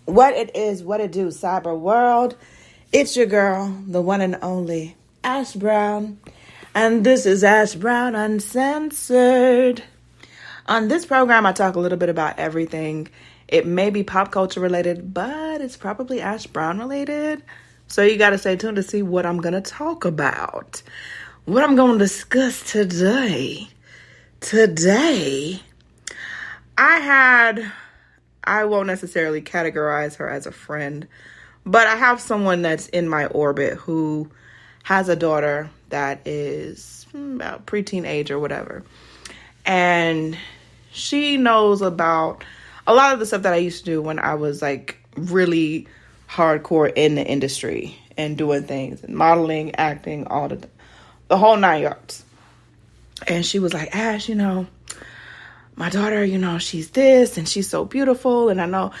What it is, what it do, cyber world. It's your girl, the one and only Ash Brown. And this is Ash Brown Uncensored. On this program, I talk a little bit about everything. It may be pop culture related, but it's probably Ash Brown related. So you got to stay tuned to see what I'm going to talk about. What I'm going to discuss today. I won't necessarily categorize her as a friend, but I have someone that's in my orbit who has a daughter that is about preteen age or whatever. And she knows about a lot of the stuff that I used to do when I was like really hardcore in the industry and doing things and modeling, acting, all the whole 9 yards. And she was like, Ash, my daughter, she's this and she's so beautiful. And I know,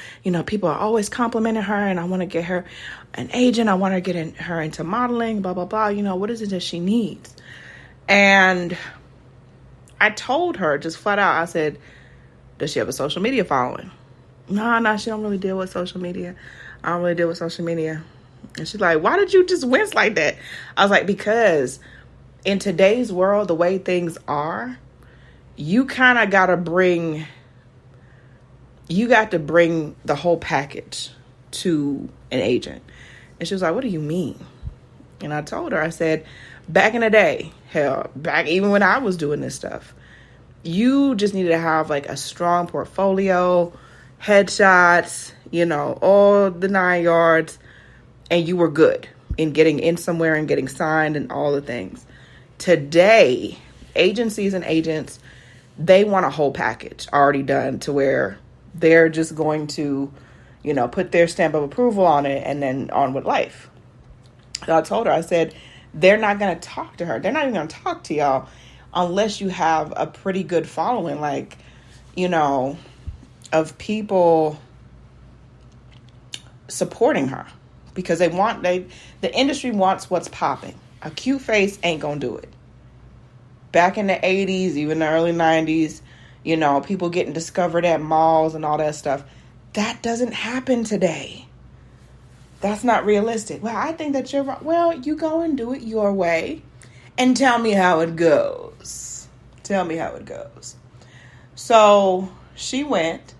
people are always complimenting her and I want to get her an agent. I want to get her into modeling, blah, blah, blah. What is it that she needs? And I told her just flat out, I said, does she have a social media following? No, she don't really deal with social media. I don't really deal with social media. And she's like, why did you just wince like that? I was like, because in today's world, the way things are, you kind of got to bring the whole package to an agent. And she was like, what do you mean? And I told her, I said, back in the day, back even when I was doing this stuff, you just needed to have like a strong portfolio, headshots, all the 9 yards, and you were good in getting in somewhere and getting signed and all the things. Today, agencies and agents, they want a whole package already done to where they're just going to, put their stamp of approval on it and then on with life. So I told her, I said, they're not going to talk to her. They're not even going to talk to y'all unless you have a pretty good following, like, of people supporting her because the industry wants what's popping. A cute face ain't going to do it. Back in the 80s, even the early 90s, people getting discovered at malls and all that stuff. That doesn't happen today. That's not realistic. Well, I think that you're wrong. Well, you go and do it your way and tell me how it goes. So she went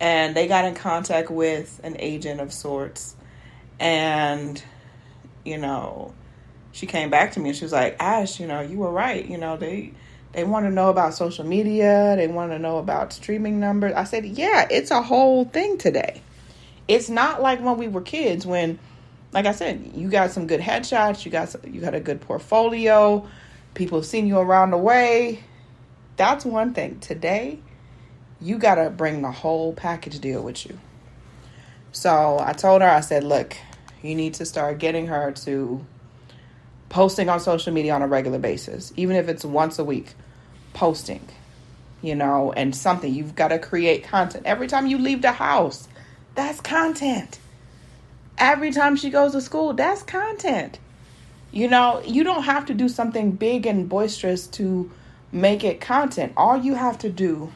and they got in contact with an agent of sorts. And, she came back to me and she was like, Ash, you were right. They want to know about social media. They want to know about streaming numbers. I said, yeah, it's a whole thing today. It's not like when we were kids when, like I said, you got some good headshots. You got a good portfolio. People have seen you around the way. That's one thing. Today, you got to bring the whole package deal with you. So I told her, I said, look, you need to start getting her to posting on social media on a regular basis, even if it's once a week, posting, and something. You've got to create content. Every time you leave the house, that's content. Every time she goes to school, that's content. You don't have to do something big and boisterous to make it content. All you have to do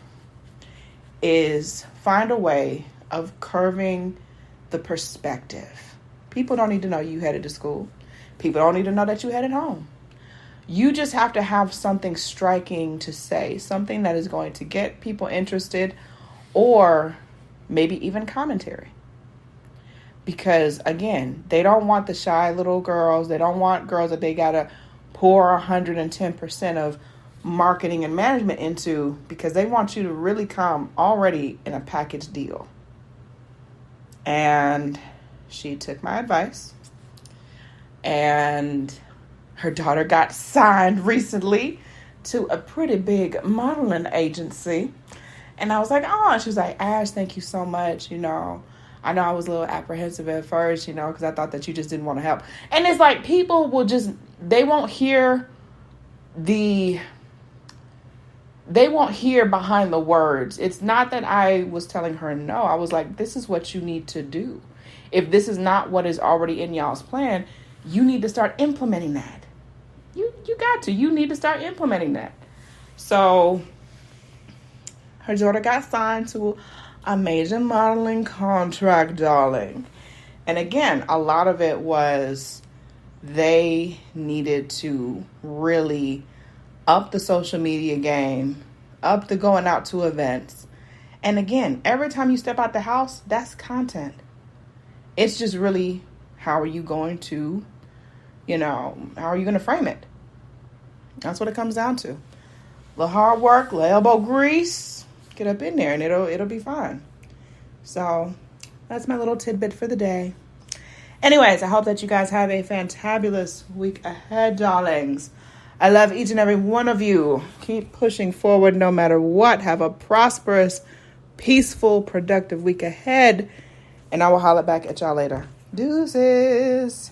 is find a way of curving the perspective. People don't need to know you headed to school. People don't need to know that you headed home. You just have to have something striking to say, something that is going to get people interested or maybe even commentary. Because, again, they don't want the shy little girls. They don't want girls that they got to pour 110% of marketing and management into because they want you to really come already in a package deal. And she took my advice. And her daughter got signed recently to a pretty big modeling agency. And I was like, oh, and she was like, Ash, thank you so much. I know I was a little apprehensive at first, because I thought that you just didn't want to help. And it's like people will they won't hear behind the words. It's not that I was telling her no. I was like, this is what you need to do. If this is not what is already in y'all's plan, you need to start implementing that. You need to start implementing that. So her daughter got signed to a major modeling contract, darling. And again, a lot of it was they needed to really up the social media game, up the going out to events. And again, every time you step out the house, that's content. It's just really, how are you going to, how are you going to frame it? That's what it comes down to. A little hard work, little elbow grease, get up in there and it'll be fine. So that's my little tidbit for the day. Anyways, I hope that you guys have a fantabulous week ahead, darlings. I love each and every one of you. Keep pushing forward no matter what. Have a prosperous, peaceful, productive week ahead. And I will holler back at y'all later. Deuces.